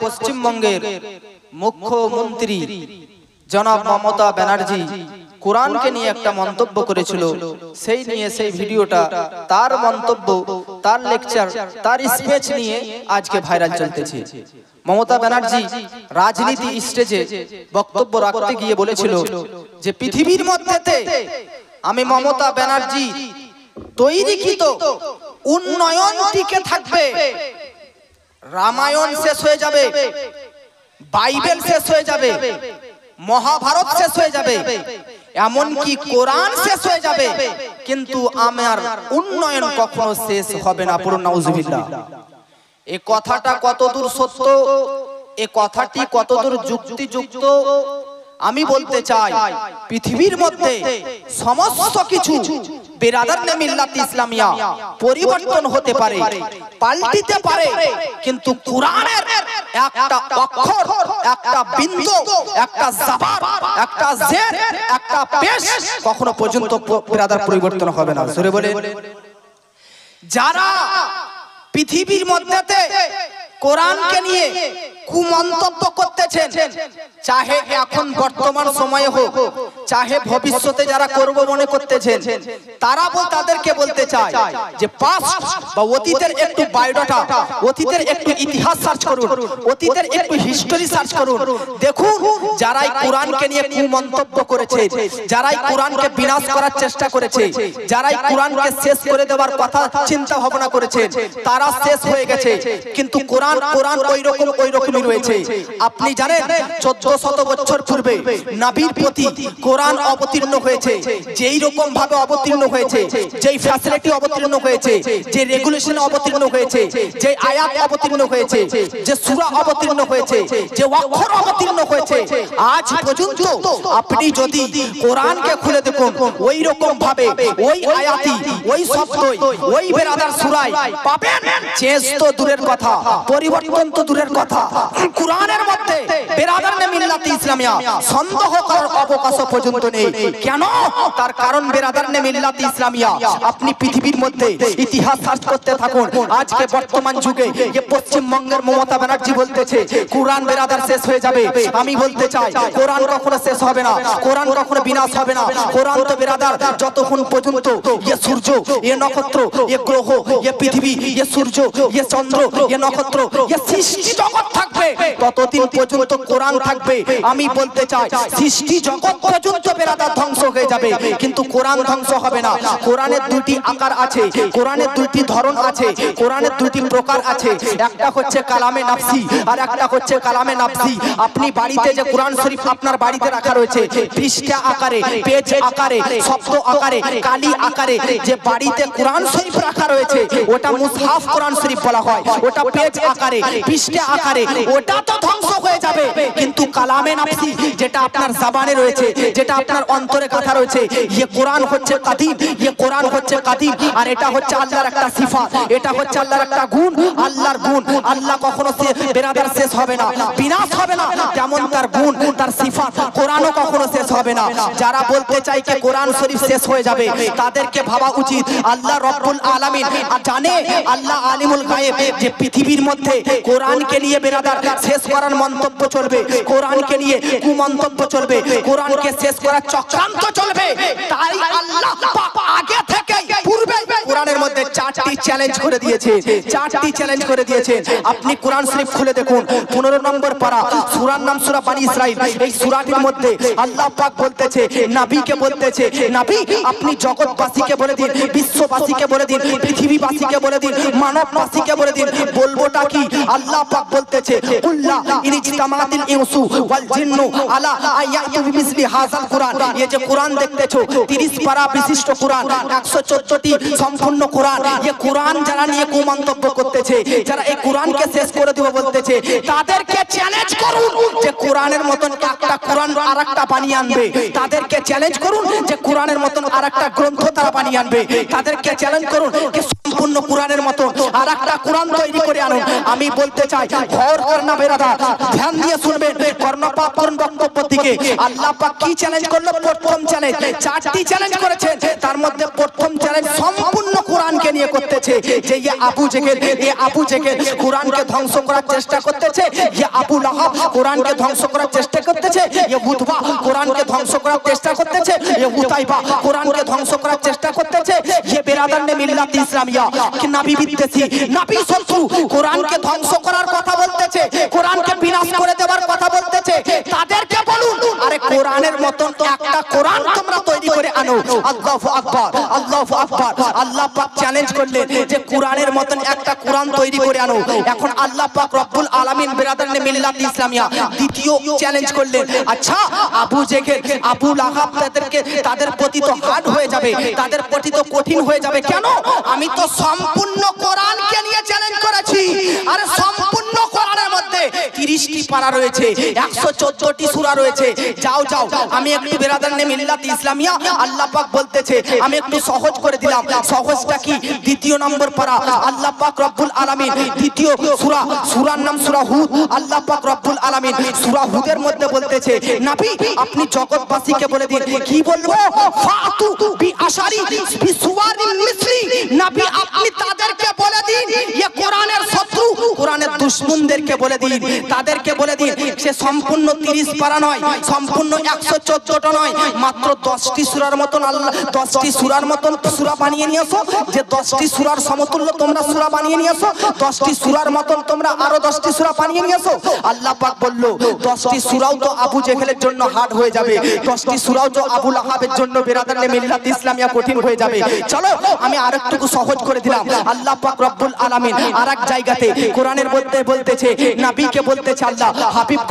পশ্চিমবঙ্গের মুখ্যমন্ত্রী জনাব মমতা ব্যানার্জি কোরআনকে নিয়ে একটা মন্তব্য করেছিল, সেই নিয়ে সেই ভিডিওটা, তার মন্তব্য, তার লেকচার, তার স্পিচ নিয়ে আজকে ভাইরাল চলতেছে। মমতা ব্যানার্জি রাজনীতি স্টেজে বক্তব্য রাখতে গিয়ে বলেছিল যে পৃথিবীর মধ্যেতে আমি মমতা ব্যানার্জি তৈরিকৃত উন্নয়ন টিকে থাকবে। রামায়ণ শেষ হয়ে যাবে, বাইবেল শেষ হয়ে যাবে, মহাভারত শেষ হয়ে যাবে, এমনকি কোরআন শেষ হয়ে যাবে, কিন্তু আমার উন্নয়ন কখনো শেষ হবে না। পুরো নাউজুবিল্লাহ। এই কথাটা কতদূর সত্য, এই কথাটি কতদূর যুক্তিযুক্ত আমি বলতে চাই। পৃথিবীর মধ্যে সমস্ত কিছু বেরাদারনে মিল্লাত ইসলামিয়া পরিবর্তন হতে পারে, পাল্টিতে পারে, কিন্তু কোরআনের একটা অক্ষর, একটা বিন্দু, একটা জাবার, একটা জের, একটা পেশ কখনো পর্যন্ত বেরাদার পরিবর্তন হবে না। জোরে বলেন। যারা পৃথিবীর মধ্যেতে কোরআনকে নিয়ে কুমন্তব্য করতেছেন, চাহে এখন বর্তমান সময়ে হোক, চাহে ভবিষ্যতে যারা করব মনে করতেছেন, তারা তাদেরকে বলতে চায় যে পাস্ট বা অতীতের একটু বায়োডাটা, অতীতের একটু ইতিহাস সার্চ করুন, অতীতের একটু হিস্টোরি সার্চ করুন। দেখুন যারাই কোরআনকে নিয়ে কুমন্তব্য করেছে, যারাই কোরআনকে বিনাশ করার চেষ্টা করেছে, যারাই কোরআনকে শেষ করে দেওয়ার কথা চিন্তা ভাবনা করেছে, তারা শেষ হয়ে গেছে। কিন্তু কোরআন ওই রকমই রয়েছে। আপনি জানেন 1400 বছর পূর্বে নবীর প্রতি কোরআন অবতীর্ণ হয়েছে, যেই রকম ভাবে অবতীর্ণ হয়েছে, যেই ফ্যাসিলিটি অবতীর্ণ হয়েছে, যে রেগুলেশন অবতীর্ণ হয়েছে, যে আয়াত অবতীর্ণ হয়েছে, যে সূরা অবতীর্ণ হয়েছে, যে অক্ষর অবতীর্ণ হয়েছে, আজ পর্যন্ত আপনি যদি কোরআনকে খুলে দেখুন, ওই রকম ভাবে ওই আয়াতি, ওই শব্দই, ওই বেরাদার সূরায় পাবেন। চেঞ্জ তো দূরের কথা, পরিবর্তন তো দূরের কথা, কোরআনের মধ্যে বেরাদারনে মিল্লাত ইসলামিয়া সন্দেহ করার অবকাশ পর্যন্ত নেই। কেন? তার কারণ বেরাদারনে মিল্লাত ইসলামিয়া আপনি পৃথিবীর মধ্যে ইতিহাস সার্চ করতে থাকুন। আজকে বর্তমান যুগে যে পশ্চিমবঙ্গের মমতা ব্যানার্জি বলতেছে কোরআন বেরাদার শেষ হয়ে যাবে, আমি বলতে চাই কোরআন কখনো শেষ হবে না, কোরআন কখনো বিনাশ হবে না। কোরআন তো বেরাদার যতক্ষণ পর্যন্ত এ সূর্য, এ নক্ষত্র, এ গ্রহ, এ পৃথিবী, এ সূর্য, এ চন্দ্র, এ নক্ষত্র, এ সৃষ্টি জগৎ থাকবে, ততদিন পর্যন্ত কোরআন থাকবে। আমি বলতে চাই সৃষ্টি জগৎ পর্যন্ত বেরাদার ধ্বংস হয়ে যাবে, কিন্তু কোরআন ধ্বংস হবে না। কোরআনের দুটি আকার আছে, কোরআনের দুটি ধরন আছে, কোরআনের দুটি প্রকার আছে। একটা হচ্ছে কালামে নাফসি আর একটা হচ্ছে কালামে নাফসি। আপনি বাড়িতে যে কোরআন শরীফ আপনার বাড়িতে রাখা রয়েছে, পৃষ্ঠা আকারে, পেজ আকারে, শব্দ আকারে, কালি আকারে যে বাড়িতে কোরআন শরীফ রাখা রয়েছে, ওটা মুসহাফ কোরআন শরীফ বলা হয়। ওটা পেজ আকারে, পৃষ্ঠা আকারে, ওটা তো ধ্বংস হয়ে যাবে। কিন্তু কালামে নাফসি যেটা আপনার জবানে রয়েছে, যেটা আপনার অন্তরে কথা রয়েছে, ये কোরআন হচ্ছে কাদিম, ये কোরআন হচ্ছে কাদিম, আর এটা হচ্ছে আল্লাহর একটা সিফাত, এটা হচ্ছে আল্লাহর একটা গুণ, আল্লাহর গুণ। আল্লাহ কখনো বেরাদার শেষ হবে না, বিনাশ হবে না, যেমন তার গুণ, তার সিফাত, কোরআনও কখনো শেষ হবে না। যারা বলতে চায় যে কোরআন শরীফ শেষ হয়ে যাবে, তাদেরকে ভাবা উচিত আল্লাহ রব্বুল আলামিন জানে, আল্লাহ আলিমুল গায়েব, যে পৃথিবীর মধ্যে কোরআনকে নিয়ে বেরাদার শেষ করার মন্তব্য চলবে, কোরআনকে নিয়ে কুমন্তব্য চলবে, কোরআনকে শেষ করার চক্রান্ত চলবে। তাই আল্লাহ পাক আগে থেকে পূর্বে কোরআনের মধ্যে 4টি চ্যালেঞ্জ করে দিয়েছে, 4টি চ্যালেঞ্জ করে দিয়েছে। আপনি কোরআন শরীফ খুলে দেখুন, 15 নম্বর পারা, সূরার নাম সূরা বনী ইসরাইল। এই সূরাটির মধ্যে আল্লাহ পাক বলতেছে, নবীকে বলতেছে, নবী আপনি জগৎবাসীকে বলে দিন, বিশ্ববাসীকে বলে দিন, পৃথিবীবাসীকে বলে দিন, মানববাসীকে বলে দিন। বলবোটা কি? আল্লাহ পাক বলতেছে কুল্লা ইনজিতামাতিল ইনসু ওয়াল জিন্নু আলা আয়াতু বিমিসলি হাযাল কুরআন। এই যে কোরআন দেখতেছো 30 পারা বিশিষ্ট কোরআন, 114টি সম্পূর্ণ কোরআন। এই কোরআন যারা নিয়ে কুমন্তব্য করতেছে, যারা এই কোরআনকে শেষ করে দিব বলতেছে, তাদেরকে চ্যালেঞ্জ করুন যে কোরআনের মতন একটা কোরআন আরেকটা বানিয়ে আনবে। তাদেরকে চ্যালেঞ্জ করুন যে কোরআনের মতন আরেকটা গ্রন্থ তারা বানিয়ে আনবে। তাদেরকে চ্যালেঞ্জ করুন যে সম্পূর্ণ কোরআনের মতো আরেকটা কোরআন তৈরি করে আনুন। আমি বলতে চাই ঘর করনা বেরাদার ধ্যান দিয়ে শুনবেন, কর্ণপাত করুন বক্তব্য দিকে। আল্লাহ পাক কি চ্যালেঞ্জ করলো? প্রথম চ্যালেঞ্জ, 4টি চ্যালেঞ্জ করেছেন, তার মধ্যে প্রথম চ্যালেঞ্জ সম্পূর্ণ কোরআনকে নিয়ে নিয়ে করতেছে যে ये আবু জেহেল কোরআনকে ধ্বংস করার চেষ্টা করতেছে, ये আবু লাহাব কোরআনকে ধ্বংস করার চেষ্টা করতেছে, ये উতবা কোরআনকে ধ্বংস করার চেষ্টা করতেছে, ये উতাইবা কোরআনকে ধ্বংস করার চেষ্টা করতেছে, ये बिरादर ने मिल्लत इस्लामिया कि नबी বিদ্বেষী নবী শত্রু কোরআনকে ধ্বংস করার কথা বলতেছে, কোরআনকে বিনাশ করে দেওয়ার কথা বলতেছে। তাদেরকে বলুন আরে কোরআনের মতন একটা কোরআন তোমরা তৈরি করে আনো। আল্লাহু আকবার, আল্লাহু আকবার। আল্লাহ পাক চ্যালেঞ্জ করলেন যে কোরআনের মতন একটা কোরআন তৈরি করে আনো। এখন আল্লাহ পাক রব্বুল আলামিন বিরাদর ने मिल्लत ইসলামিয়া দ্বিতীয় চ্যালেঞ্জ করলেন। আচ্ছা আবু জেহেল আবু লাহাব তাদের প্রতি তো হার্ড হয়ে যাবে, তাদের প্রতি তো কঠিন হয়ে যাবে, কেন? আমি তো সম্পূর্ণ কোরআনকে নিয়ে চ্যালেঞ্জ করেছি। আরে সম্পূর্ণ কোরআনের মধ্যে 30টি পারা রয়েছে, 114টি সূরা রয়েছে। যাও যাও আমি একটু বিরাদর ने मिल्लत ইসলামিয়া আল্লাহ পাক বলতেছে আমি একটু সহজ করে দিলাম। সহজটা কি? দ্বিতীয় নম্বর পারা আল্লাহ পাক রব্বুল আলামিন দ্বিতীয় সূরার নাম সূরা হুদ। আল্লাহ পাক রব্বুল আলামিন সূরা হুদের মধ্যে বলতেছে নবী আপনি জগৎবাসীকে বলে দিন। কি বলবো? ফাতু বিআশারি বিসুওয়ারিন মিসলি। নবী আপনি তাদেরকে বলে দিন ये কোরআনের শত্রু কোরআনের দুশমনদেরকে বলে দিন, তাদেরকে বলে দিন সে সম্পূর্ণ 30 পারা নয়, সম্পূর্ণ 114টা নয়, মাত্র 10টি সূরার মতন আল্লাহ 10টি সূরার মতন সূরা বানিয়ে নিয়ে আসো। যে 10টি সূরার সমতুল্য তোমরা সূরা বানিয়ে নিয়ে আসো, 10টি সূরার মতন তোমরা আরো 10টি সূরা বানিয়ে নিয়ে আসো। আল্লাহ পাক বলল 10টি সূরাও তো আবু জেহেলের জন্য হার্ড হয়ে যাবে, 10টি সূরাও তো আবু লাহাবের জন্য বিরাদর ने मिल्लत ইসলামিয়া কঠিন হয়ে যাবে। চলো আমি আরেকটু সহজ করে দিলাম। আল্লাহ পাক রব্বুল আলামিন আরেক জায়গাতে কোরআনের মধ্যে বলতেছে নবীকে বলতেছে আল্লাহ হাবিব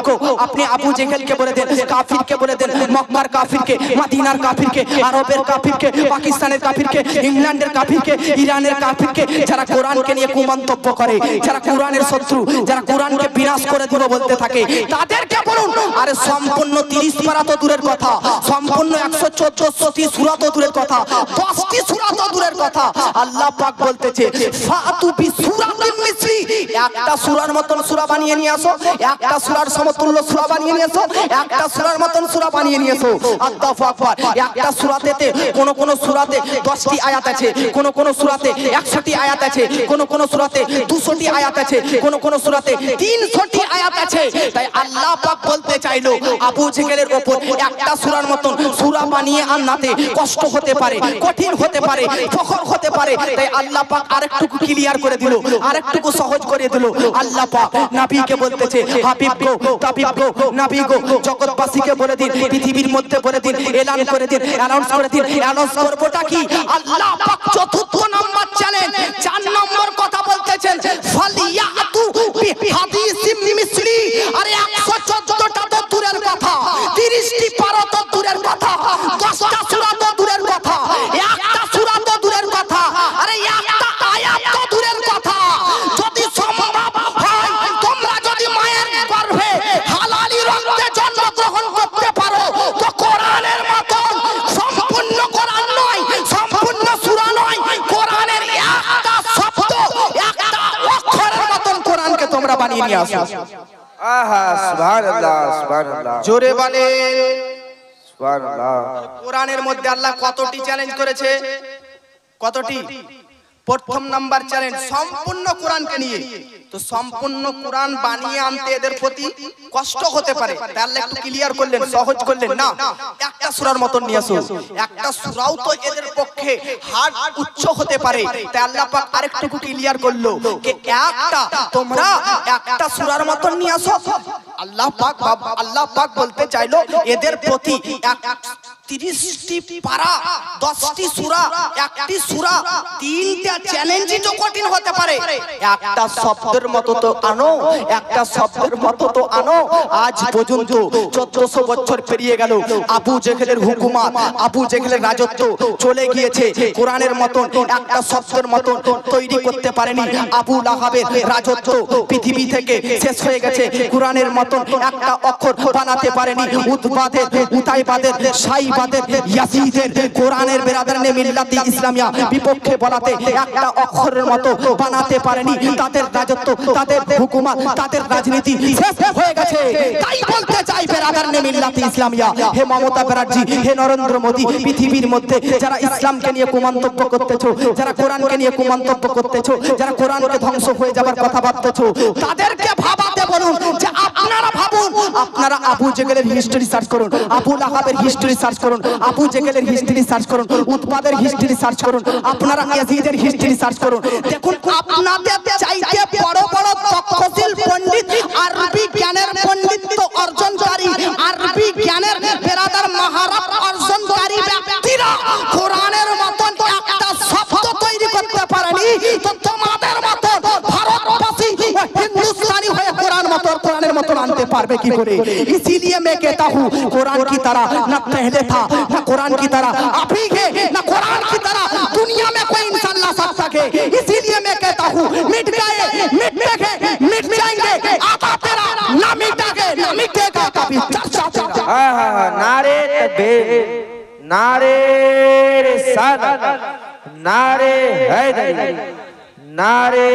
গো আপনি আবু জেহেলকে বলে দেন, কাফিরকে বলে দেন, মক্কার কাফিরকে, মদিনার কাফিরকে, আরবের কাফিরকে, পাকিস্তানের কাফিরকে, ইংল্যান্ডের কাফিরকে, ইরানের কাফিরকে, যারা কোরআনকে নিয়ে কুমন্তব্য করে, যারা কোরআনের শত্রু, যারা কোরআনকে বিনাশ করে দিব বলতে থাকে, তাদেরকে বলুন আরে সম্পূর্ণ 30 পারা তো দূরের কথা, সম্পূর্ণ 114টি সূরা তো দূরের কথা, 10টি সূরা তো দূরের কথা। আল্লাহ পাক বলতেছে ফাতু বিসূরাতিন মিসলি। একটা সূরার মতন সূরা বানিয়ে নিয়ে আসো, একটা সূরার সমতুল্য সূরা বানিয়ে নিয়ে আসো, একটা সূরার মতন সূরা বানিয়ে নিয়ে আসো। আল্লাহু আকবার। একটা সূরাতে কোন সূরাতে 10টি আয়াত আছে, কোন সূরাতে 100টি আয়াত আছে, কোন সূরাতে 200টি আয়াত আছে, কোন সূরাতে 300টি আয়াত আছে। তাই আল্লাহ পাক বলতে চাইলো আবু জেহেলের উপর একটা সূরার মতন সূরা বানিয়ে আনতে কষ্ট হতে পারে, কঠিন হতে পারে, ফখর হতে পারে। তাই আল্লাহ পাক আরেকটু ক্লিয়ার করে দিল, আরেকটু সহজ করে দিল। আল্লাহ পাক নবীকে বলতেছে হাবিব গো তাবিব গো নবী গো জগৎবাসীকে বলে দিন, পৃথিবীর মধ্যে বলে দিন, এলান করে দিন, অ্যানাউন্স করে দিন। অ্যানাউন্স করবোটা কি? আল্লাহ পাক চতুর্থ নম্বর চ্যালেঞ্জ, 4 নম্বর কথা বলতেছেন ফালিয়াতু বিহাদিসিম মিসলি। আরে 114টা তো দূরের কথা, 30টি পারা তো দূরের কথা, 10টা সূরা তো দূরের কথা, একটা সূরা তো দূরের কথা, আরে একটা আয়াত তো দূরের কথা। যদি সম্ভব হয় তোমরা যদি মায়ের গর্ভে হালালি রক্তে জন্মগ্রহণ করতে পারো তো কোরআনের মতন সম্পূর্ণ কোরআন নয়, সম্পূর্ণ সূরা নয়, কোরআনের একটা শব্দ, একটা অক্ষরের মতন কোরআনকে তোমরা বানিয়ে নিয়ে আসো। আহা সুবহানাল্লাহ সুবহানাল্লাহ, জোরে বলেন সুবহানাল্লাহ। কোরআনের মধ্যে আল্লাহ কতটি চ্যালেঞ্জ করেছে? কতটি? প্রথম নাম্বার চ্যালেঞ্জ সম্পূর্ণ কোরআনকে নিয়ে। তো সম্পূর্ণ কোরআন বানিয়ে আনতে এদের প্রতি কষ্ট হতে পারে, তাই আল্লাহ একটু ক্লিয়ার করলেন, সহজ করলেন না একটা সূরার মতন নিয়ে আসো। একটা সূরাও তো এদের পক্ষে হার্ড উচ্চ হতে পারে, তাই আল্লাহ পাক আরেকটু ক্লিয়ার করলো যে তোমরা একটা সূরার মতন নিয়ে আসো। আল্লাহ পাক বলতে চাইলো এদের প্রতি 30টি পারা, 10টি সূরা, একটি সূরা, 3টা চ্যালেঞ্জই তো কঠিন হতে পারে। একটা শব্দের মতো তো আনো, একটা শব্দের মতো তো আনো। আজ পর্যন্ত 1400 বছর পেরিয়ে গেল, আবু জেহেলের হুকুমত, আবু জেহেলের রাজত্ব চলে গিয়েছে, কোরআনের মতন একটা শব্দের মতন তৈরি করতে পারেনি। আবু লাহাবের রাজত্ব পৃথিবী থেকে শেষ হয়ে গেছে, কোরআনের মতন একটা অক্ষর বানাতে পারেনি। উতবাদের, উতাইবাদের, সাইবাদের, ফাঁসিবাদের ইয়াজিদের কোরআনের বেরাদারনে মিল্লাতি ইসলামিয়া বিপক্ষে বলাতে একটা অক্ষরের মতো বানাতে পারেনি। তাদের রাজত্ব, তাদের হুকুমত, তাদের রাজনীতি শেষ হয়ে গেছে। তাই বলতে চাই বেরাদারনে মিল্লাতি ইসলামিয়া, হে মমতা ব্যানার্জি, হে নরেন্দ্র মোদী, পৃথিবীর মধ্যে যারা ইসলামকে নিয়ে কুমন্তব্য করতেছো, যারা কোরআনকে নিয়ে কুমন্তব্য করতেছো, যারা কোরআনকে ধ্বংস হয়ে যাবার কথা ভাবতেছো, তাদেরকে ভাবাতে বলুন যে আপনারা ভাবুন, আপনারা আবু জেহেলের হিস্টরি সার্চ করুন, আবু লাহাবের হিস্টরি সার্চ করুন, আবু জেহেলের হিস্টরি সার্চ করুন, উৎপাদের হিস্টরি সার্চ করুন, আপনারা ইয়াজিদের হিস্টরি সার্চ করুন। দেখুন আপনাদের চাইতে বড় বড় তক্ষশীল পণ্ডিত, আরবি জ্ঞানের পণ্ডিত্য অর্জনকারী, আরবি জ্ঞানের বেরাদার মহারত অর্জনকারী ব্যক্তিরা কোরআনের মতন একটা শব্দ তৈরি করতে পারেনি, তো তোমাদের মতন ভারতবাসী হিন্দুস্তানি হয়ে কোরআনের মতন আনতে পারবে কি করে? इसीलिए मैं कहता हूँ कुरान की तरह न पहले था, न कुरान की तरह अभी है, न कुरान की तरह दुनिया में कोई इंसान ला सकता है। इसीलिए मैं कहता हूँ मिट गए, मिट जाएंगे, आता तेरा ना मिटेगा, ना मिटेगा कभी चर्चा तेरा। नारे तकबीर, नारे रिसालत, नारे हैदरी, नारे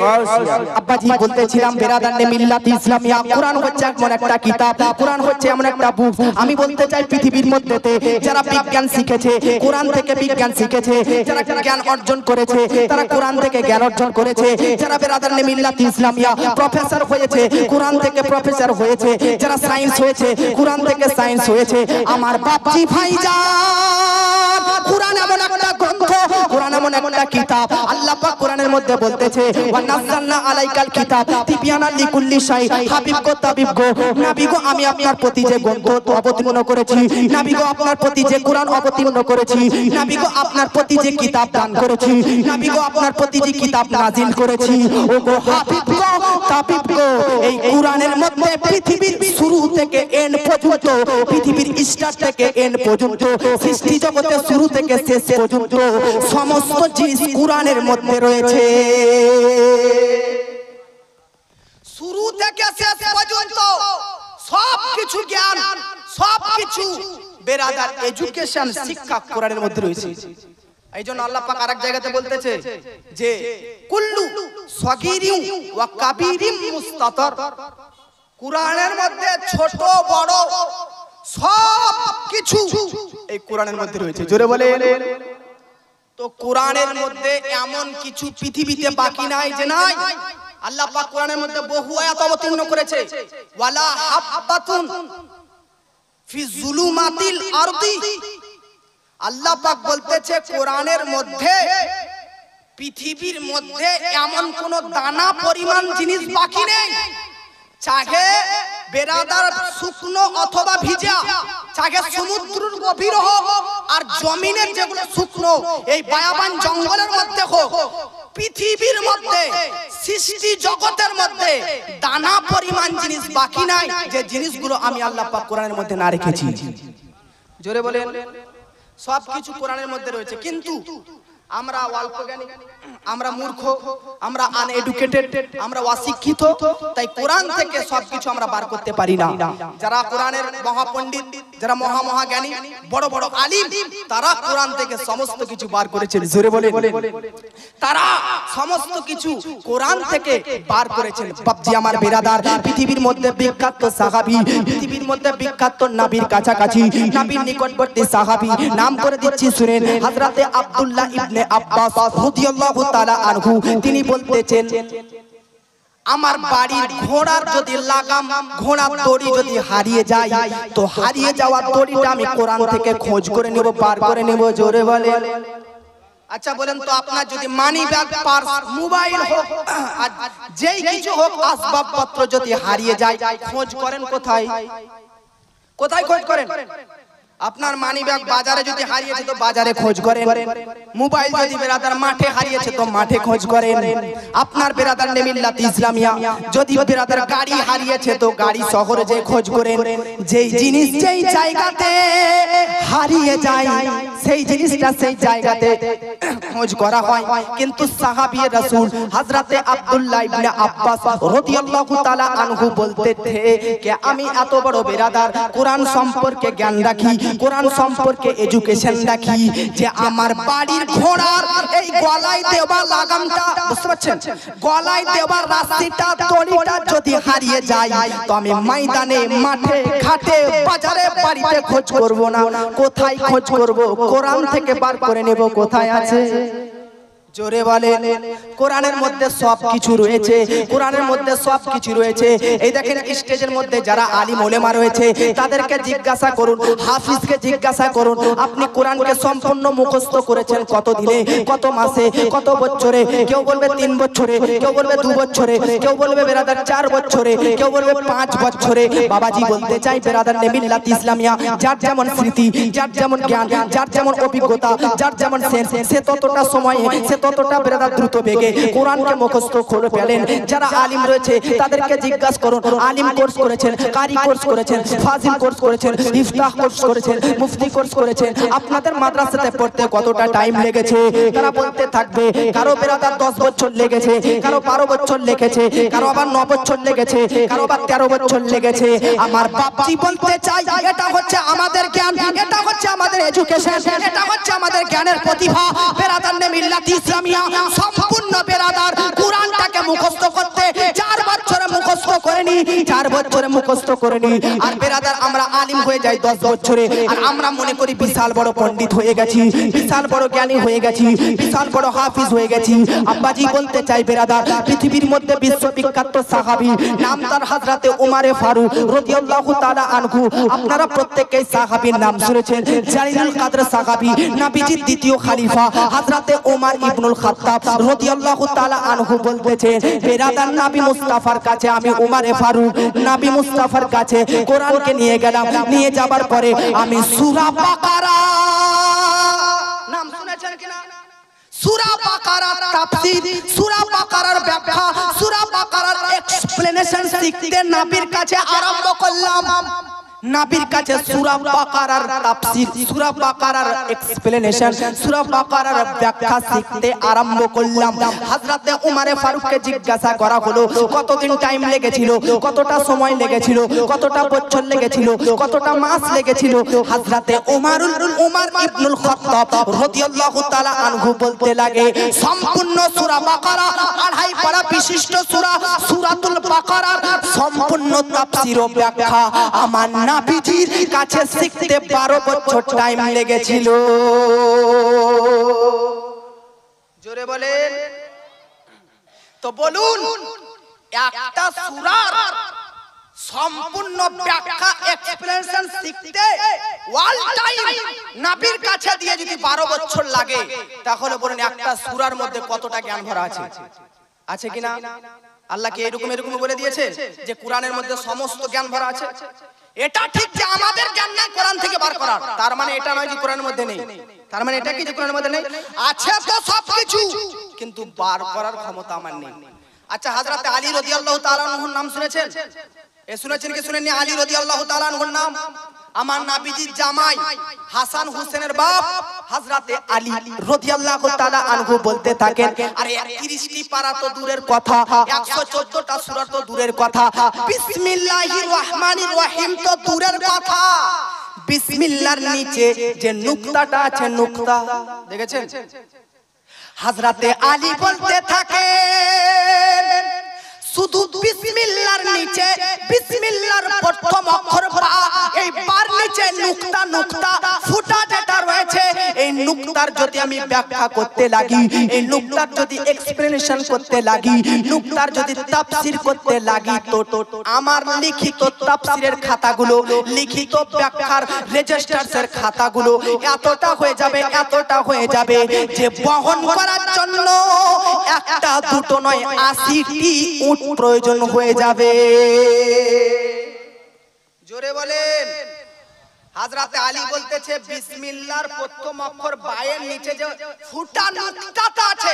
गौसिया। আব্বা জি বলতেছিলাম বেরাদারনে মিল্লাতি ইসলামিয়া, কোরআন হচ্ছে এমন একটা কিতাব, কোরআন হচ্ছে এমন একটা বুক। আমি বলতে চাই পৃথিবীর মধ্যেতে যারা বিজ্ঞান শিখেছে, কোরআন থেকে বিজ্ঞান শিখেছে, যারা জ্ঞান অর্জন করেছে, তারা কোরআন থেকে জ্ঞান অর্জন করেছে। যারা বেরাদারনে মিল্লাতি ইসলামিয়া প্রফেসর হয়েছে, কোরআন থেকে প্রফেসর হয়েছে, যারা সায়েন্স হয়েছে, কোরআন থেকে সায়েন্স হয়েছে। আমার বাপজি ভাইজান, কোরআন এমন একটা গ্রন্থ, কোরআন এমন একটা কিতাব, আল্লাহ পাক কোরআনের মধ্যে বলতেছে ওয়া নাযালনা আলাইকাল কিতাব তিবিয়ানাল লিকুল্লি শাই। হাবিব গো, তাবিব গো, নবী গো, আমি আপনার প্রতি যে গ্রন্থ অবতীর্ণ করেছি, নবী গো আপনার প্রতি যে কোরআন অবতীর্ণ করেছি, নবী গো আপনার প্রতি যে কিতাব দান করেছি, নবী গো আপনার প্রতি যে কিতাব নাজিল করেছি, ও গো হাবিব গো, তাবিব গো, এই কোরআনের মধ্যে পৃথিবীর শুরু থেকে এন্ড পর্যন্ত, পৃথিবীর স্টার্ট থেকে এন্ড পর্যন্ত, সৃষ্টি জগতের শুরু থেকে শেষ পর্যন্ত সমস্ত জিনিস কোরআনের মধ্যে রয়েছে। শুরু থেকে শেষ পর্যন্ত সবকিছু জ্ঞান, সবকিছু বেরাদার এডুকেশন, শিক্ষা কোরআনের মধ্যে রয়েছে। এইজন্য আল্লাহ পাক আরেক জায়গাতে বলতেছে যে কুল্লু সগীরিন ওয়া কাবীরিন মুস্তাতর। কোরআনের মধ্যে ছোট বড় সবকিছু এই কোরআনের মধ্যে রয়েছে। জোরে বলে। তো কোরআনের মধ্যে এমন কিছু পৃথিবীতে বাকি নাই যে নাই। আল্লাহ পাক কোরআনের মধ্যে বহু আয়াত অবতীর্ণ করেছে। ওয়ালা হাববাতুন ফি যুলুমাতিল আরদি। আল্লাহ পাক বলতেছে কোরআনের মধ্যে, পৃথিবীর মধ্যে এমন কোন দানা পরিমাণ জিনিস বাকি নেই, চাহে বেরাদার শুকনো অথবা ভিজা, চাহে সমুদ্রের গভীর হোক আর জমিনের যেগুলো শুকনো এই বায়াবান জঙ্গলের মধ্যে হোক, পৃথিবীর মধ্যে সৃষ্টি জগতের মধ্যে দানা পরিমাণ জিনিস বাকি নাই যে জিনিসগুলো আমি আল্লাহ পাক কোরআনের মধ্যে না রেখেছি। জোরে বলেন। সবকিছু কোরআনের মধ্যে রয়েছে, কিন্তু আমরা অল্প জ্ঞানী, আমরা মূর্খ, আমরা আনএডুকেটেড, আমরা অশিক্ষিত, তাই কোরআন থেকে সবকিছু আমরা বার করতে পারি না। যারা কোরআনের মহাপণ্ডিত, যারা মহাজ্ঞানী, বড় বড় আলিম, তারা কোরআন থেকে সমস্ত কিছু বার করেছেন। জোরে বলেন। তারা সমস্ত কিছু কোরআন থেকে বার করেছেন। বাপজি আমার বেরাদার, পৃথিবীর মধ্যে বিখ্যাত সাহাবী, পৃথিবীর মধ্যে বিখ্যাত নবীর কাছাকাছি, নবীর নিকটবর্তী সাহাবী, নাম করে দিচ্ছি শুনেন। হযরতে আব্দুল্লাহ ইবনে আব্বাস রাদিয়াল্লাহু তাআলা আনহু, তিনি বলতেছেন আমার বাড়ির ঘোড়ার যদি লাগাম, ঘোড়ার দড়ি যদি হারিয়ে যায়, তো হারিয়ে যাওয়া দড়িটা আমি কোরআন থেকে খোঁজ করে নেব, বার করে নেব। জোরে বলে। আচ্ছা বলেন তো, আপনার যদি মানি ব্যাগ, পার্স, মোবাইল হোক আর যেই কিছু হোক আসবাবপত্র যদি হারিয়ে যায়, খোঁজ করেন কোথায়? কোথায় খোঁজ করেন? আপনার মানি ব্যাগ বাজারে যদি হারিয়েছে তো বাজারে খোঁজ করেন। মোবাইল যদি বেরাদার মাঠে হারিয়েছে তো মাঠে খোঁজ করেন। আপনার বেরাদার মিল্লাত ইসলামিয়া যদি বেরাদার গাড়ি হারিয়েছে তো গাড়ি শহরে যে খোঁজ করেন। যেই জিনিস যেই জায়গাতে হারিয়ে যায় সেই জিনিসটা সেই জায়গাতে খোঁজ করা হয়। কিন্তু সাহাবী রাসূল হযরতে আব্দুল্লাহ ইবনে আব্বাস রাদিয়াল্লাহু তাআলা আনহু বলতে থে যে আমি এত বড় বিরাদার কোরআন সম্পর্কে জ্ঞান রাখি, কোরআন সম্পর্কে এডুকেশন রাখি, যে আমার বাড়ির ঘোড়ার এই গলায় দেওয়া লাগামটা, বুঝতে পারছেন, গলায় দেওয়া রাশিটা দড়িটা যদি হারিয়ে যায় তো আমি ময়দানে, মাঠে, ঘাটে, বাজারে, বাড়িতে খোঁজ করব না। কোথায় খোঁজ করব? কোরআন থেকে বার করে নেব কোথায় আছে। জোরে বলেন। কোরআনের মধ্যে সব কিছু রয়েছে, কোরআনের মধ্যে সব কিছু রয়েছে। এই দেখেন স্টেজের মধ্যে যারা আলিম ওলেমা রয়েছে তাদেরকে জিজ্ঞাসা করুন, হাফিজকে জিজ্ঞাসা করুন, আপনি কোরআনকে সম্পূর্ণ মুখস্থ করেছেন কত দিনে, কত মাসে, কত বছরে? কেউ বলবে 3 বছরে, কেউ বলবে 2 বছরে, কেউ বলবে বেরাদার 4 বছরে, কেউ বলবে 5 বছরে। বাবাজি বলতে চাই বেরাদার মিল্লাত ইসলামিয়া, যার যেমন স্মৃতি, যার যেমন জ্ঞান, যার যেমন অভিজ্ঞতা, যার যেমন সেন্স, সে ততটা সময়ে, সে ততটা বেরাদার দ্রুত বেগে কোরআনকে মুখস্থ করে ফেলেন। যারা আলিম রয়েছে তাদেরকে জিজ্ঞাসা করুন, আলিম কোর্স করেছেন, কারি কোর্স করেছেন, ফাজিল কোর্স করেছেন, ইফতাহ কোর্স করেছেন, মুফতি কোর্স করেছেন, আপনাদের মাদ্রাসাতে পড়তে কতটা টাইম লেগেছে? তারা বলতে থাকবে কারো বেরাদার 10 বছর লেগেছে, কারো 12 বছর লেগেছে, কারো আবার 9 বছর লেগেছে, কারো আবার 13 বছর লেগেছে। আমার বাপজি বলতে চাই এটা হচ্ছে আমাদের জ্ঞান, এটা হচ্ছে আমাদের এডুকেশন, এটা হচ্ছে আমাদের জ্ঞানের প্রতিভা। বেরাদার মিল্লাত ইসলামিয়া সম্পূর্ণ বেরাদার কোরআনটাকে মুখস্থ করতে 4 বছরে মুখস্থ করেনি, 4 বছরে মুখস্থ করেনি। আর বেরাদার আমরা আলিম হয়ে যাই 10 বছরে, আর আমরা মনে করি বিশাল বড় পণ্ডিত হয়ে গেছি, বিশাল বড় জ্ঞানী হয়ে গেছি, বিশাল বড় হাফিজ হয়ে গেছি। আব্বাজি বলতে চাই বেরাদার পৃথিবীর মধ্যে বিশ্ববিখ্যাত সাহাবী নাম তার হযরতে উমরে ফারুক রাদিয়াল্লাহু তাআলা আনহু। আপনারা প্রত্যেকই সাহাবীর নাম শুনেছেন। জালিলুল কাদর সাহাবী, নবীজির দ্বিতীয় খলিফা হযরতে উমর ইবনুল খাত্তাব রাদিয়াল্লাহু তাআলা আনহু বলতেছেন বেরাদার নবী মুস্তাফার কাছে আমি উমরে ফারুক নবী মুস্তাফার কাছে কোরআনকে নিয়ে গেলাম। নিয়ে যাবার পরে আমি সূরা বাকারা, নাম শুনেছেন কিনা? সূরা বাকারার তাফসীর, সূরা বাকারার ব্যাখ্যা, সূরা বাকারার এক্সপ্লেনেশন শিখতে নবীর কাছে আরম্ভ করলাম। নবীর কাছে সূরা বাকারার তাফসীর, সূরা বাকারার এক্সপ্লেনেশন, সূরা বাকারার ব্যাখ্যা শিখতে আরম্ভ করলাম। হযরতে উমরে ফারুককে জিজ্ঞাসা করা হলো কতদিন টাইম লেগেছিল, কতটা সময় লেগেছিল, কতটা বছর লেগেছিল, কতটা মাস লেগেছিল? হযরতে উমর ইবনুল খাত্তাব রাদিয়াল্লাহু তাআলা আনহু বলতে লাগে সম্পূর্ণ সূরা বাকারা 2.5 পারা বিশিষ্ট সূরা সূরাতুল বাকারার সম্পূর্ণ তাফসীর ও ব্যাখ্যা আমার নবীজির কাছে শিখতে 12 বছর টাইম লেগেছিল। জোরে বলেন। তো বলুন একটা সূরার সম্পূর্ণ ব্যাখ্যা এক্সপ্লেনেশন শিখতে ওয়াল টাইম নবীর কাছে দিয়ে যদি 12 বছর লাগে তাহলে বলুন একটা সূরার মধ্যে কতটা জ্ঞান ভরা আছে? আছে কিনা? আল্লাহ কি এরকম বলে দিয়েছে যে কোরআনের মধ্যে সমস্ত জ্ঞান ভরা আছে? এটা ঠিক যে আমাদের জ্ঞান নাই কোরআন থেকে বার করার, তার মানে এটা নয় যে কোরআনের মধ্যে নেই। তার মানে এটা কি যে কোরআনের মধ্যে নেই? আছে তো সবকিছু, কিন্তু বার করার ক্ষমতা আমার নেই। আচ্ছা হযরতে আলী রাদিয়াল্লাহু তাআলা আনহুর নাম শুনেছেন? শুনেছেন কি শুনেননি? আলী রাদিয়াল্লাহু তাআলা আনহুর নাম আমার নবীজির জামাই হাসান হুসেনের বাপ হযরতে আলী রাদিয়াল্লাহু তাআলা আনহু বলতে থাকেন আরে 31টি পারা তো দূরের কথা, 114টা সূরা তো দূরের কথা, বিসমিল্লাহির রহমানির রহিম তো দূরের কথা। বিসমিল্লাহর নিচে যে নুকতাটা আছে, নুকতা দেখেছেন? হযরতে আলী বলতে থাকেন শুধু বিসমিল্লাহর নিচে, বিসমিল্লাহর প্রথম অক্ষর বা, এই বার নিচে নুকতা, নুকতা ফুটা যেটা রয়েছে, এই নুকতার যদি আমি ব্যাখ্যা করতে লাগি, এই নুকতার যদি এক্সপ্লেনেশন করতে লাগি, নুকতার যদি তাফসীর করতে লাগি, তো আমার লিখিত তাফসীরের খাতাগুলো, লিখিত ব্যাখ্যার রেজিস্টার্সের খাতাগুলো এতটা হয়ে যাবে, এতটা হয়ে যাবে যে বহন করার জন্য একটা দুটো নয় 80টি উট প্রয়োজন হয়ে যাবে। জোরে বলেন। হযরতে আলী বলতেছে বিসমিল্লাহর প্রথম অক্ষর বায়ের নিচে যে ফুটা নুকতাটা আছে,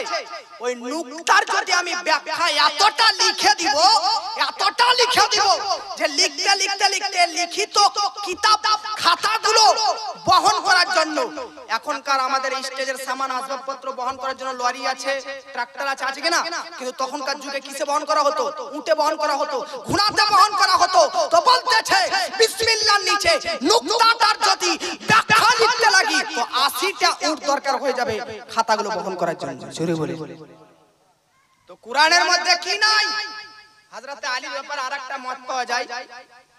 ওই নুকতার যদি আমি ব্যাখ্যা এতটা লিখে দিব, এতটা লিখে দিব যে যে লিখতে লিখতে লিখতে লিখিত কিতাব খাতাগুলো বহন করার জন্য এখনকার আমাদের স্টেজের সামান আসবাবপত্র বহন করার জন্য লরি আছে, ট্রাক্টর আছে, আছে কিনা? কিন্তু তখনকার যুগে কিসে বহন করা হতো? উটে বহন করা হতো, ঘোড়াতে বহন করা হতো। তো বলতেছে বিসমিল্লাহর নিচে নুকতাটার যদি ব্যাখ্যা লিখতে লাগি তো 80টা উট দরকার হয়ে যাবে খাতাগুলো বহন করার জন্য। জোরে বলে। তো কোরআনের মধ্যে কি নাই? হযরতে আলীর ব্যাপারে আরেকটা মত পাওয়া যায়।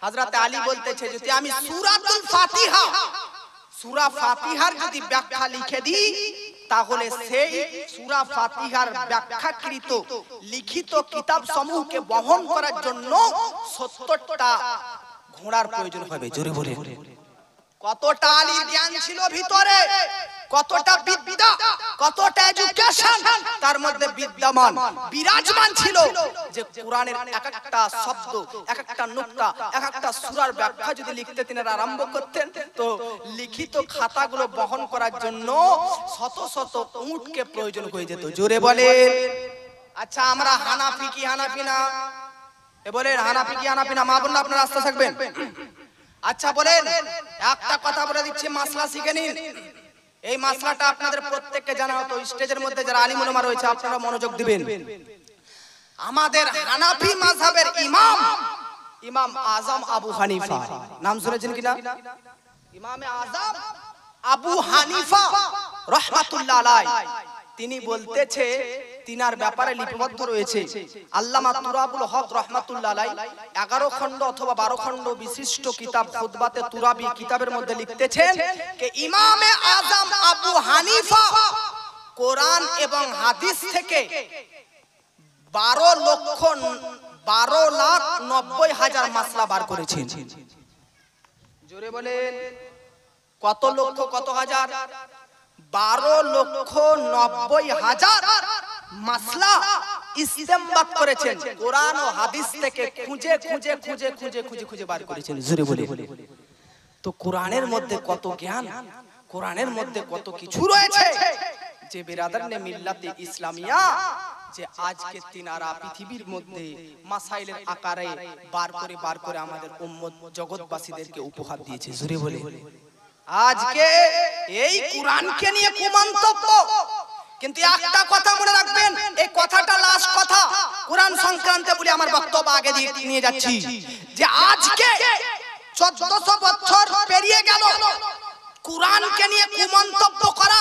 হযরতে আলী বলতেছে যদি আমি সূরাতুল ফাতিহা, সূরা ফাতিহার যদি ব্যাখ্যা লিখে দিই তাহলে সেই সূরা ফাতিহার ব্যাখ্যাকৃত লিখিত কিতাব সমূহকে বহন করার জন্য 70টা ঘোড়ার প্রয়োজন হবে। জোরে বলে। কতটা আলীর জ্ঞান ছিল ভিতরে, কতটা বিদ্যা, কতটা এডুকেশন তার মধ্যে বিদ্যমান বিরাজমান ছিল যে কোরআনের এক একটা শব্দ, এক একটা নুকতা, এক একটা সূরার ব্যাখ্যা যদি লিখতে তিনি আরম্ভ করতেন তো লিখিত খাতাগুলো বহন করার জন্য শত শত উটকে প্রয়োজন হয়ে যেত। জোরে বলে। আচ্ছা আমরা হানাফি কি হানাফি না? এ বলেন হানাফি কি হানাফি না? মা বোন আপনারা আস্তে থাকবেন। আচ্ছা বলেন, একটা কথা বলে দিচ্ছি, মাসলা শিখে নিন। এই মাসলাটা আপনাদের প্রত্যেককে জানা হতো। স্টেজের মধ্যে যারা আলিম উলামা রয়েছে আপনারা মনোযোগ দিবেন। আমাদের হানাফি মাযহাবের ইমাম, ইমাম আযম আবু হানিফা, নাম শুনেছেন কিনা? ইমামে আযম আবু হানিফা রাহমাতুল্লাহ আলাইহি তিনি বলতেছে, তিনার ব্যাপারে লিপিবদ্ধ রয়েছে আল্লামা তুরাবুল হক রাহমাতুল্লাহ আলাইহি 11 খণ্ড অথবা 12 খণ্ড বিশিষ্ট কিতাব খুতবাতে তুরাবি কিতাবের মধ্যে লিখতেছেন যে ইমামে আযম আবু হানিফা কোরআন এবং হাদিস থেকে 12,90,000 মাসলা বার করেছেন। জোরে বলেন, কত লক্ষ কত হাজার? 12,90,000 মাসলা ইস্তেমবাত করেছেন, কোরআন ও হাদিস থেকে খুঁজে খুঁজে খুঁজে খুঁজে খুঁজে খুঁজে বার করেছেন। জোরে বলে। তো কোরআনের মধ্যে কত জ্ঞান, কোরআনের মধ্যে কত কিছু রয়েছে যে বিরাদরনে মিল্লাতে ইসলামিয়া যে আজকে তিনারা পৃথিবীর মধ্যে মাসাইলের আকারে বার করে আমাদের উম্মত জগৎবাসীদেরকে উপহার দিয়েছে। জোরে বলে। আজকে এই কোরআনকে নিয়ে কুমন্তব্য, কিন্তু একটা কথা মনে রাখবেন, এই কথাটা লাস্ট কথা কোরআন সংক্রান্ত বলে আমার বক্তব্য আগে দিয়ে নিয়ে যাচ্ছি যে আজকে 1400 বছর পেরিয়ে গেল কোরআনকে নিয়ে কুমন্তব্য করা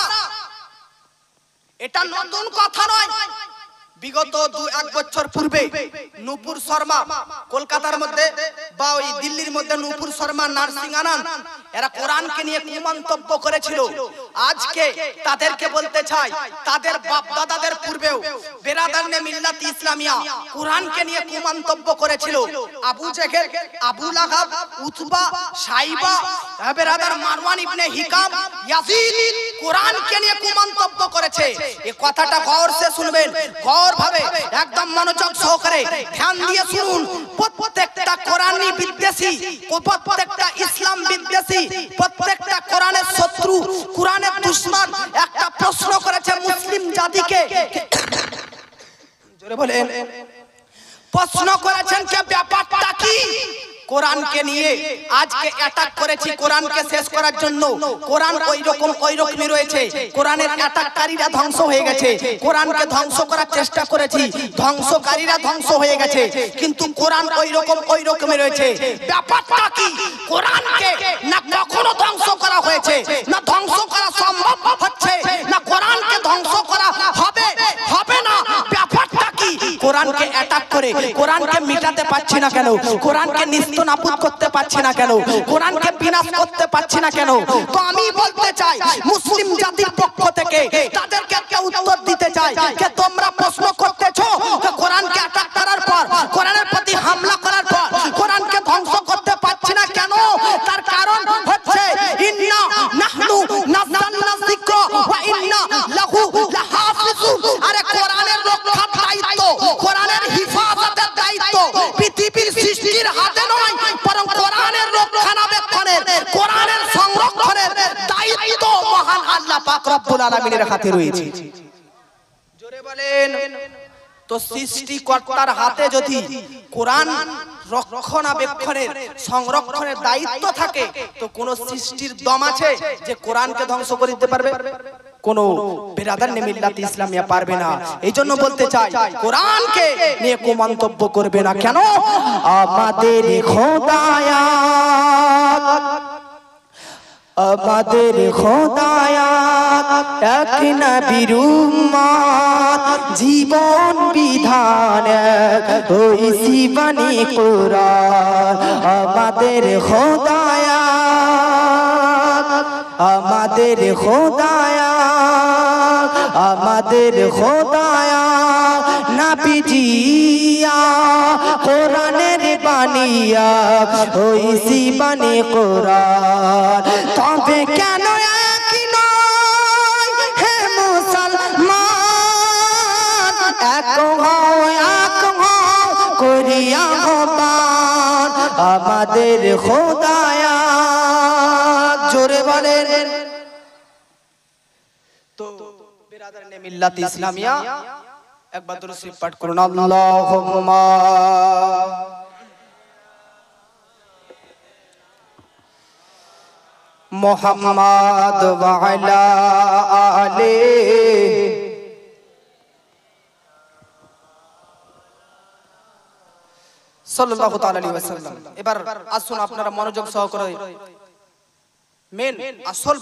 এটা নতুন কথা নয়। বিগত 2-1 বছর পূর্বে নূপুর শর্মা কলকাতার মধ্যে বা ওই দিল্লির মধ্যে নূপুর শর্মা, নার্সিং আনন্দ এরা কোরআনকে নিয়ে কুমন্তব্য করেছিল। আজকে তাদেরকে বলতে চাই, তাদের বাপ দাদাদের পূর্বেও বিরাদরনে মিল্লাত ইসলামিয়া কোরআনকে নিয়ে কুমন্তব্য করেছিল। আবু জেহেল, আবু লাহাব, উতবা, সাইবা, বিরাদর মারওয়ান ইবনে হিকাম, ইয়াজিদ কোরআনকে নিয়ে কুমন্তব্য করেছে। এই কথাটা গৌর সে শুনবেন, গৌর ভাবে একদম মনোযোগ সহকারে ধ্যান দিয়ে শুনুন। প্রত্যেকটা কোরআনী বিদ্বেষী, প্রত্যেকটা ইসলাম বিদ্বেষী, প্রত্যেকটা কোরআনের শত্রু, কোরআনের দুশমন একটা প্রশ্ন করেছে মুসলিম জাতিকে। জোরে বলেন। প্রশ্ন করেছেন যে ব্যাপারটা কি? কোরআনকে নিয়ে আজকে অ্যাটাক করেছি কোরআনকে শেষ করার জন্য। কোরআন ওইরকমই রয়েছে, কোরআনের অ্যাটাককারীরা ধ্বংস হয়ে গেছে, কোরআনকে ধ্বংস করার চেষ্টা করেছি, ধ্বংসকারীরা ধ্বংস হয়ে গেছে, কিন্তু কোরআন ওইরকমই রয়েছে। ব্যাপারটা কি? কোরআনকে না কখনো ধ্বংস করা হয়েছে, না ধ্বংস করা সম্ভব হচ্ছে, না কোরআনকে ধ্বংস করা হবে না। ব্যাপারটা কি? কোরআনকে অ্যাটাক করে কোরআনকে মিটাতে পারছি না কেন? কোরআনকে নাবুদ করতে পারছি না কেন? কোরআনকে বিনাশ করতে পারছি না কেন? তো আমি বলতে চাই মুসলিম জাতির পক্ষ থেকে তাদেরকে একটা উত্তর দিতে চাই যে তোমরা প্রশ্ন করতেছো কোরআনকে অ্যাটাক করার পর, কোরআনের প্রতি হামলা করার পর কোরআনকে ধ্বংস করতে পারছি না কেন? তার কারণ হচ্ছে ইন্না নাহনু নাযালনা যিকরা ওয়া ইন্না লাহু লাহাফিজুন। আরে কোরআনের রক্ষার দায়িত্ব, কোরআনের হিফাজতের দায়িত্ব পৃথিবীর সৃষ্টির হাতে নয়, বরং কোরআনের রক্ষণাবেক্ষণের, কোরআনের সংরক্ষণের দায়িত্ব মহান আল্লাহ পাক রব্বুল আলামিনের হাতে রয়েছে। জোরে বলেন। তো সৃষ্টিকর্তার হাতে যদি কোরআন রক্ষণাবেক্ষণের সংরক্ষণের দায়িত্ব থাকে, তো কোন সৃষ্টির দম আছে যে কোরআনকে ধ্বংস করে দিতে পারবে? কোন বিরাদার মিল্লাত ইসলামিয়া পারবে না। এই জন্য বলতে চাই, কোরআনকে নিয়ে কো মন্তব্য করবে না। কেন? আমাদের খোদায়াত এক নবীর উম্মত, জীবন বিধান হইছি বাণী কোরআন। আমাদের খোদায়াত নবীজিয়া কোরআনের বানিয়া হইছি বাণী কোরআন। তবে কেন এক নয় হে মুসলমান, এক হও করিয়া আহ্বান। আমাদের খোদায়াত, জোরে বলেন। তো বিরাদার মিল্লাত ইসলামিয়া একবার দরুদ শরীফ পাঠ করুন। আল্লাহুম্মা মুহাম্মাদ ওয়া আলা আলি সাল্লাল্লাহু তাআলা আলাইহি ওয়াসাল্লাম। এবার আসুন আপনারা মনোযোগ সহকারে মেন আসল